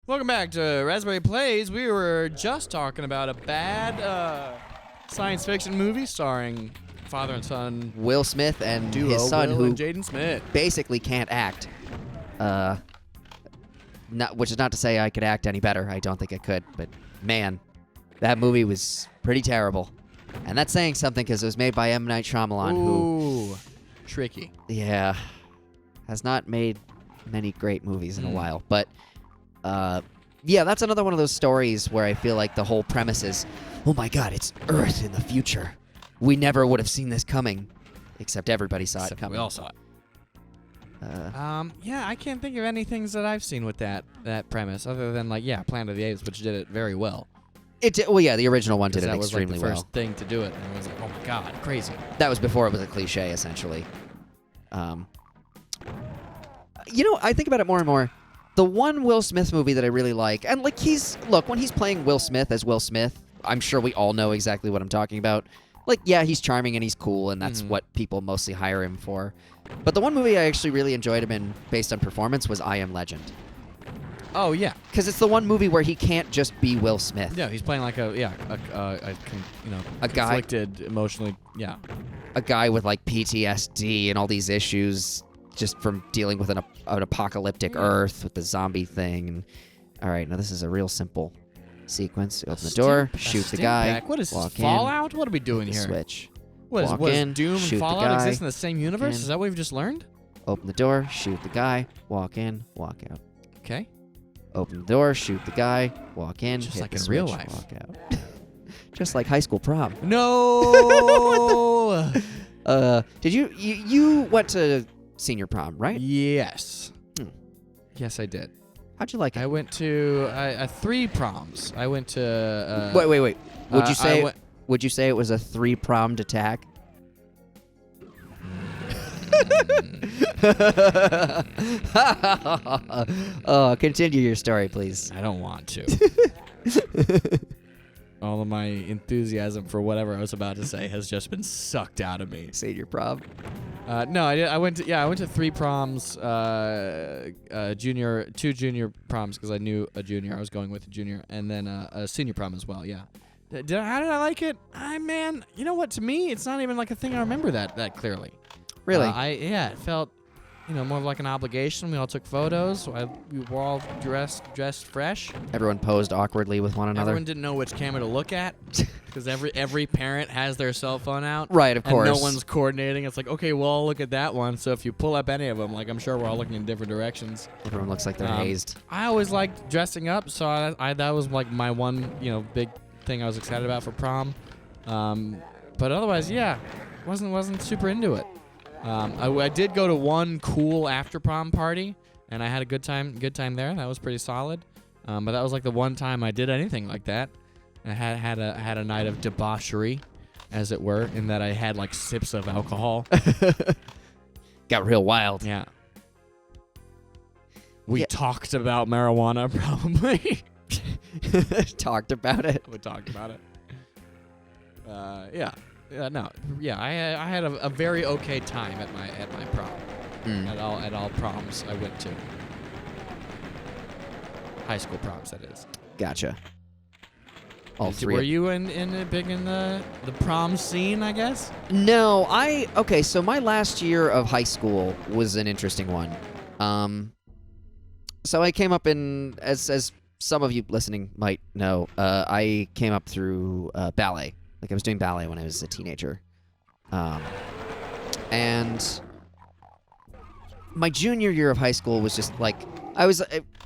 Welcome back to Raspberry Plays. We were just talking about a bad science fiction movie starring father and son Will Smith and duo, his son, Will who and Jaden Smith. basically can't act. Which is not to say I could act any better. I don't think I could. But, man, that movie was pretty terrible. And that's saying something because it was made by M. Night Shyamalan, Ooh, tricky. has not made many great movies in a while. But, that's another one of those stories where I feel like the whole premise is, oh my God, it's Earth in the future. We never would have seen this coming, except everybody saw it coming. We all saw it. I can't think of any things that I've seen with that premise, other than Planet of the Apes, which did it very well. The original one did it extremely well. That was well. the first thing to do it, and it was like, oh my God, crazy. That was before it was a cliche, essentially. I think about it more and more. The one Will Smith movie that I really like, and when he's playing Will Smith as Will Smith, I'm sure we all know exactly what I'm talking about. He's charming and he's cool, and that's what people mostly hire him for. But the one movie I actually really enjoyed him in, based on performance, was I Am Legend. Oh yeah, because it's the one movie where he can't just be Will Smith. Yeah, he's playing like a conflicted, emotionally, a guy with PTSD and all these issues just from dealing with an apocalyptic Earth with the zombie thing. All right, now this is a real simple sequence. Open the door, shoot the guy. What is this, Fallout? What are we doing here? Switch. What is Doom and shoot Fallout the guy, exist in the same universe? Is that what we've just learned? Open the door, shoot the guy, walk in, walk out. Okay. Open the door, shoot the guy, walk in, just hit like the in switch, real life. walk out. Just like high school prom. No. Did you went to senior prom, right? Yes. Yes, I did. How'd you like it? I went to 3 proms. I went to. Wait. Would you say it was a 3-pronged attack? Continue your story, please. I don't want to. All of my enthusiasm for whatever I was about to say has just been sucked out of me. Senior prom? No, I did. I went to 3 proms, two junior proms because I knew a junior. I was going with a junior, and then a senior prom as well. Yeah. How did I like it? Man, you know what? To me, it's not even like a thing I remember that clearly. Really? It felt, more of like an obligation. We all took photos. We were all dressed fresh. Everyone posed awkwardly with one another. Everyone didn't know which camera to look at because every parent has their cell phone out. Right, of course. And no one's coordinating. It's like, okay, we'll all look at that one. So if you pull up any of them, I'm sure we're all looking in different directions. Everyone looks like they're hazed. I always liked dressing up, so that was like my one, big thing I was excited about for prom. But otherwise, wasn't super into it. I did go to one cool after prom party, and I had a good time there. That was pretty solid. But that was like the one time I did anything like that. I had a night of debauchery, as it were, in that I had like sips of alcohol. Got real wild. Yeah. We talked about marijuana, probably. Talked about it. We talked about it. I had a very okay time at my prom. At all proms I went to. High school proms, that is. Gotcha. All 3. Were you big in the prom scene, I guess? No, so my last year of high school was an interesting one. So I came up in, as some of you listening might know, I came up through ballet. I was doing ballet when I was a teenager. And my junior year of high school was just I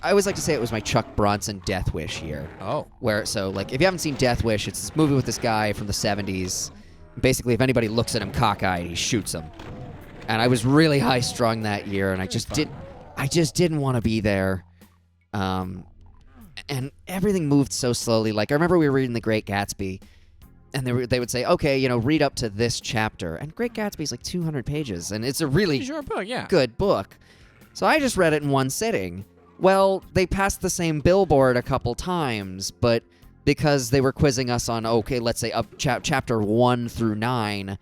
always like to say it was my Chuck Bronson Death Wish year. Oh. If you haven't seen Death Wish, it's this movie with this guy from the 70s. Basically, if anybody looks at him cockeyed, he shoots them. And I was really high-strung that year, and I just didn't want to be there. And everything moved so slowly. I remember we were reading The Great Gatsby, and they would say, okay, read up to this chapter. And Great Gatsby's 200 pages, and it's a really short book, yeah. Good book. So I just read it in one sitting. Well, they passed the same billboard a couple times, but because they were quizzing us on, let's say up chapter 1 through 9,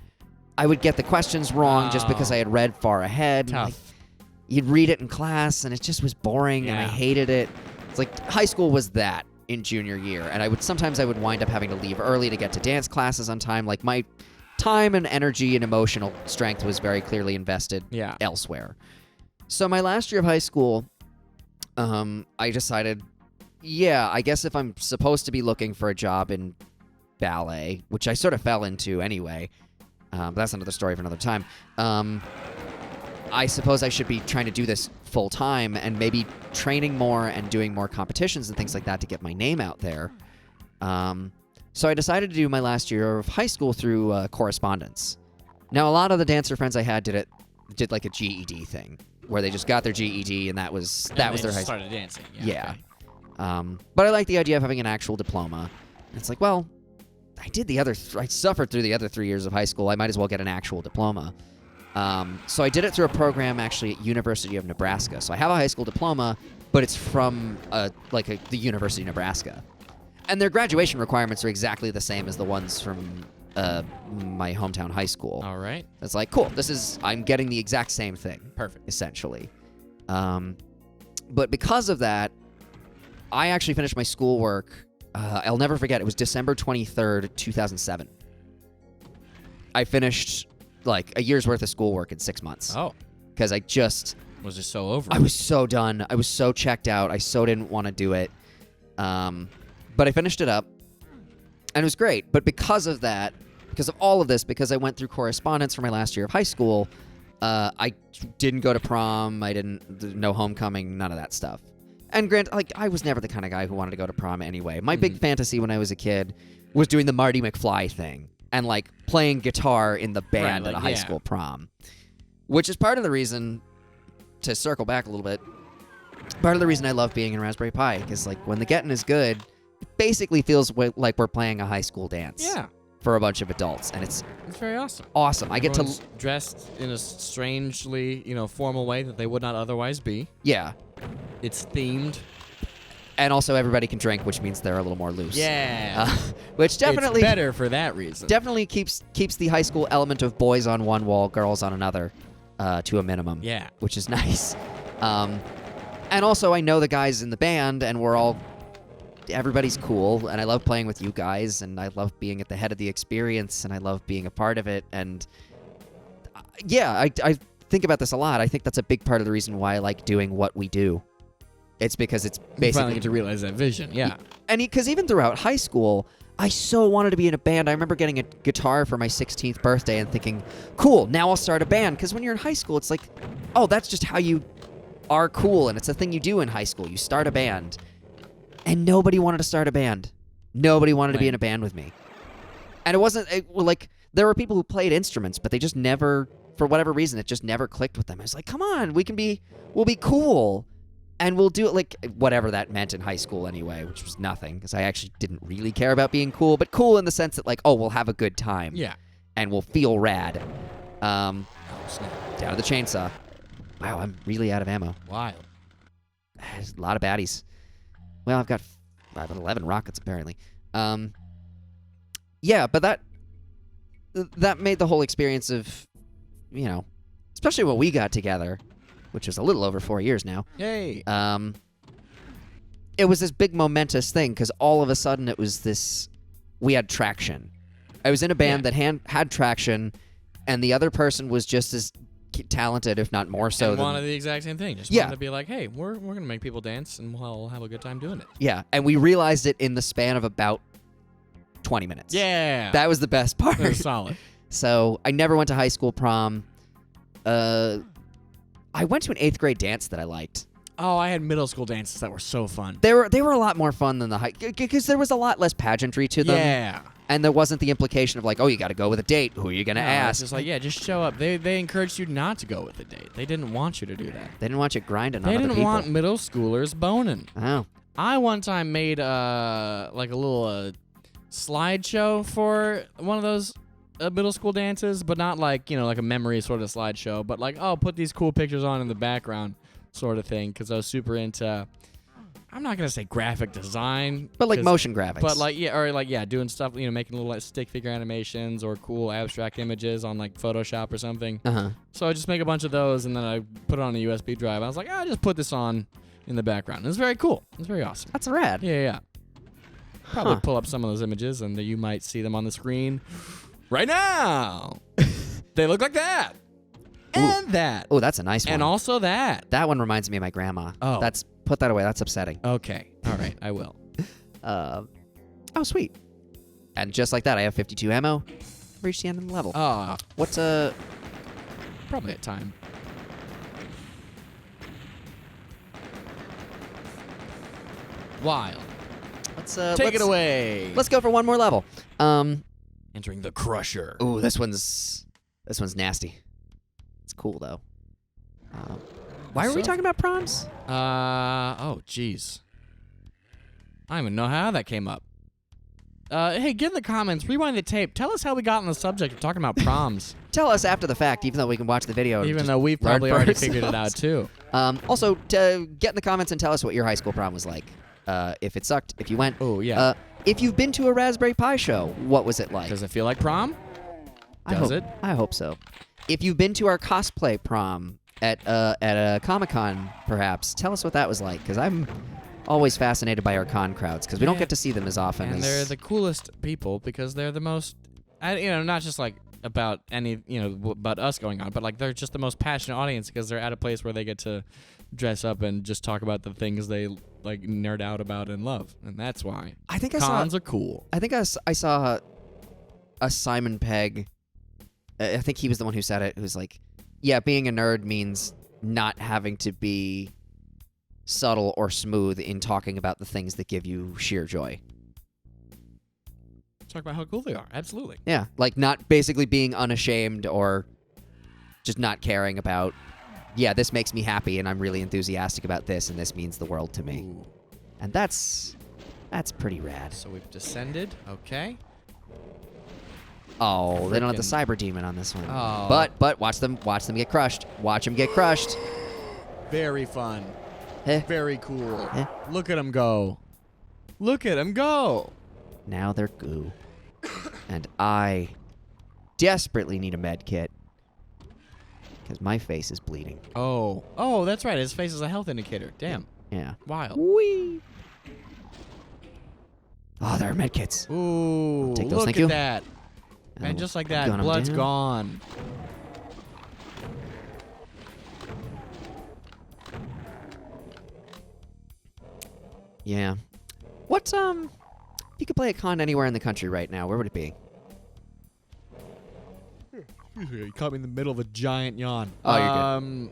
I would get the questions wrong just because I had read far ahead. Tough. You'd read it in class, and it just was boring, and I hated it. It's like high school was that in junior year, and sometimes I would wind up having to leave early to get to dance classes on time. Like my time and energy and emotional strength was very clearly invested elsewhere. So my last year of high school, I decided, I guess if I'm supposed to be looking for a job in ballet, which I sort of fell into anyway, but that's another story for another time. I suppose I should be trying to do this full time and maybe training more and doing more competitions and things like that to get my name out there. So I decided to do my last year of high school through correspondence. Now, a lot of the dancer friends I had did like a GED thing, where they just got their GED and that was their high school. Started dancing. Yeah. Okay. But I like the idea of having an actual diploma. And it's like, well, I suffered through the other 3 years of high school. I might as well get an actual diploma. So I did it through a program actually at University of Nebraska. So I have a high school diploma, but it's from the University of Nebraska. And their graduation requirements are exactly the same as the ones from my hometown high school. All right. It's like, cool, I'm getting the exact same thing. Perfect. Essentially. But because of that, I actually finished my schoolwork. I'll never forget, it was December 23rd, 2007. I finished like a year's worth of schoolwork in 6 months. Oh. Because I just... Was just so over. I was so done. I was so checked out. I so didn't want to do it. But I finished it up, and it was great. But because of that, because of all of this, because I went through correspondence for my last year of high school, I didn't go to prom. No homecoming, none of that stuff. And granted, I was never the kind of guy who wanted to go to prom anyway. My big fantasy when I was a kid was doing the Marty McFly thing and playing guitar in the band at a high school prom, which is part of the reason, to circle back a little bit, part of the reason I love being in Raspberry Pi, because when the getting is good, it basically feels like we're playing a high school dance. Yeah. For a bunch of adults, and it's very awesome. Awesome. I get to dressed in a strangely, formal way that they would not otherwise be. Yeah. It's themed. And also everybody can drink, which means they're a little more loose. Yeah. Which definitely... It's better for that reason. Definitely keeps the high school element of boys on one wall, girls on another, to a minimum. Yeah. Which is nice. And also I know the guys in the band, and everybo's cool, and I love playing with you guys, and I love being at the head of the experience, and I love being a part of it, and I think about this a lot. I think that's a big part of the reason why I like doing what we do. It's because it's basically... You finally get to realize that vision, yeah. And because even throughout high school, I so wanted to be in a band. I remember getting a guitar for my 16th birthday and thinking, cool, now I'll start a band. Because when you're in high school, it's like, oh, that's just how you are cool, and it's a thing you do in high school. You start a band. And nobody wanted to start a band. Nobody wanted to be in a band with me. And it wasn't... there were people who played instruments, but they just never... For whatever reason, it just never clicked with them. I was like, come on, we'll be cool. And we'll do it whatever that meant in high school anyway, which was nothing, because I actually didn't really care about being cool, but cool in the sense that we'll have a good time. Yeah. And we'll feel rad. Snap. Down to the chainsaw. Wow, I'm really out of ammo. Wild. There's a lot of baddies. Well, I've got 11 rockets, apparently. Yeah, but that made the whole experience of, especially when we got together, which was a little over 4 years now. Yay. It was this big momentous thing, because all of a sudden it was this... We had traction. I was in a band that had traction, and the other person was just as talented, if not more so. And wanted the exact same thing. Just wanted to be like, hey, we're going to make people dance, and we'll have a good time doing it. Yeah, and we realized it in the span of about 20 minutes. Yeah. That was the best part. That was solid. So I never went to high school prom. I went to an 8th grade dance that I liked. Oh, I had middle school dances that were so fun. They were a lot more fun than the high... Because there was a lot less pageantry to them. Yeah. And there wasn't the implication of you got to go with a date. Who are you going to ask? It's just just show up. They encouraged you not to go with a date. They didn't want you to do that. They didn't want you grinding on other people. They didn't want middle schoolers boning. Oh. I one time made a little slideshow for one of those middle school dances, but not like a memory sort of slideshow, but put these cool pictures on in the background sort of thing, because I was super into... I'm not gonna say graphic design, but motion graphics. But doing stuff, making little stick figure animations or cool abstract images on Photoshop or something. Uh-huh. So I just make a bunch of those, and then I put it on a USB drive. I was like, I'll just put this on in the background. It's very cool. It's very awesome. That's rad. Yeah. Probably Huh. pull up some of those images, and you might see them on the screen right now. They look like that. And that. Oh, that's a nice one. And also that. That one reminds me of my grandma. Oh. Put that away. That's upsetting. Okay. All right. I will. Oh, sweet. And just like that, I have 52 ammo. Reached the end of the level. What's Probably at time. Wild. Take it away. Let's go for one more level. Entering the Crusher. Ooh, this one's nasty. It's cool though. Why were we talking about proms? Oh, jeez. I don't even know how that came up. Hey, get in the comments, rewind the tape. Tell us how we got on the subject of talking about proms. Tell us after the fact, even though we can watch the video. Even though we've probably already figured it out, too. Also, get in the comments and tell us what your high school prom was like. If it sucked, if you went. Oh, yeah. If you've been to a Raspberry Pi show, what was it like? Does it feel like prom? I hope so. If you've been to our cosplay prom at a Comic-Con, perhaps, tell us what that was like, because I'm always fascinated by our con crowds, because we don't get to see them as often. And they're the coolest people, because they're the most, not just like about about us going on, but like they're just the most passionate audience, because they're at a place where they get to dress up and just talk about the things they like nerd out about and love, and that's why I think cons are cool. I think I saw a Simon Pegg. I think he was the one who said it. Who was like, "Yeah, being a nerd means not having to be subtle or smooth in talking about the things that give you sheer joy." Talk about how cool they are. Absolutely. Yeah, like not basically being unashamed or just not caring about, yeah, this makes me happy and I'm really enthusiastic about this and this means the world to me. Ooh. And that's pretty rad. So we've descended. Okay. Oh, they don't have the cyber demon on this one. Oh. But watch them get crushed. Watch them get crushed. Very fun. Eh. Very cool. Eh. Look at them go. Look at them go. Now they're goo. And I desperately need a med kit. Because my face is bleeding. Oh, that's right. His face is a health indicator. Damn. Yeah. Wild. Whee! Oh, there are med kits. Ooh, Take those, look thank at you. that. And just like that, gun 'em blood's down. gone. Yeah. What, if you could play a con anywhere in the country right now, where would it be? You caught me in the middle of a giant yawn. Oh, you're good.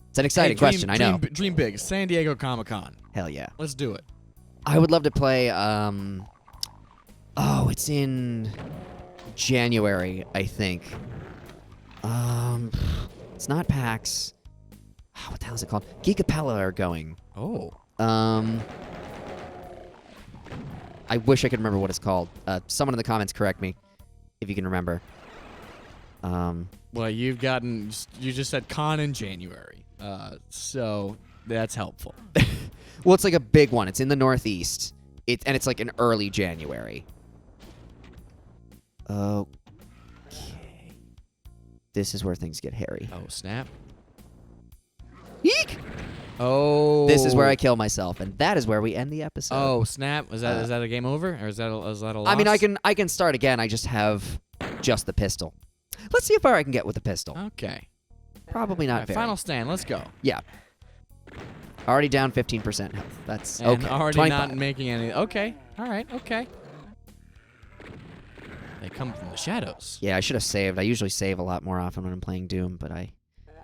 It's an exciting question, I know. Dream big. San Diego Comic-Con. Hell yeah. Let's do it. I would love to play, it's in January, I think. It's not PAX. What the hell is it called? Geekapella are going. Oh. I wish I could remember what it's called. Someone in the comments correct me if you can remember. Well, you just said con in January. So that's helpful. Well, it's like a big one. It's in the Northeast. It's like in early January. Okay. This is where things get hairy. Oh, snap. Eek! Oh. This is where I kill myself, and that is where we end the episode. Oh, snap. Is that a game over? Or is that a loss? I mean, I can start again. I just have the pistol. Let's see how far I can get with the pistol. Okay. Probably not very. Final stand. Let's go. Yeah. Already down 15% health. That's And okay. already 25. not making any. Okay. All right. Okay. They come from the shadows. Yeah, I should have saved. I usually save a lot more often when I'm playing Doom, but I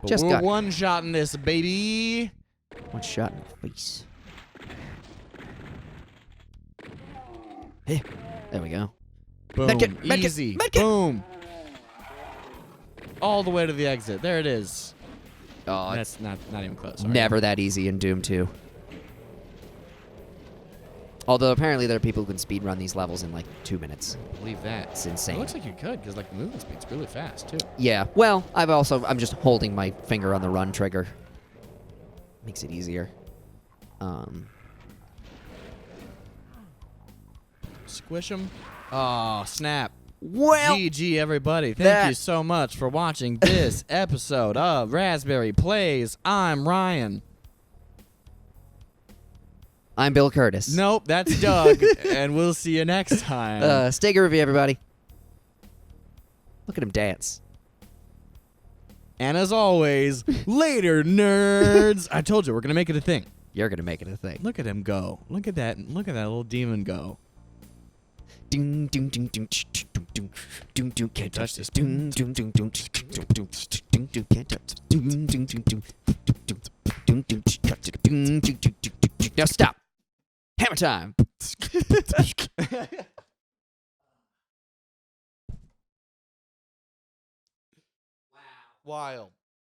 But just we're got one shot in this, baby. one shot in the face. Hey, there we go. Boom. Medkit, medkit, Easy. medkit. Boom. All the way to the exit. There it is. Oh, That's not even close. All right. never that easy in Doom 2. Although apparently there are people who can speedrun these levels in like 2 minutes. Believe that. It's It insane. looks like you could, because like the movement speed's really fast too. Yeah. Well, I'm just holding my finger on the run trigger. Makes it easier. Squish them. Oh, snap. Well, GG, everybody. Thank you so much for watching this episode of Raspberry Plays. I'm Ryan. I'm Bill Curtis. Nope, that's Doug, and we'll see you next time. Stay groovy, everybody. Look at him dance. And as always, later, nerds. I told you, we're going to make it a thing. You're going to make it a thing. Look at him go. Look at that little demon go. Can't touch this. Can't touch this. Now stop. Hammer time. Wild.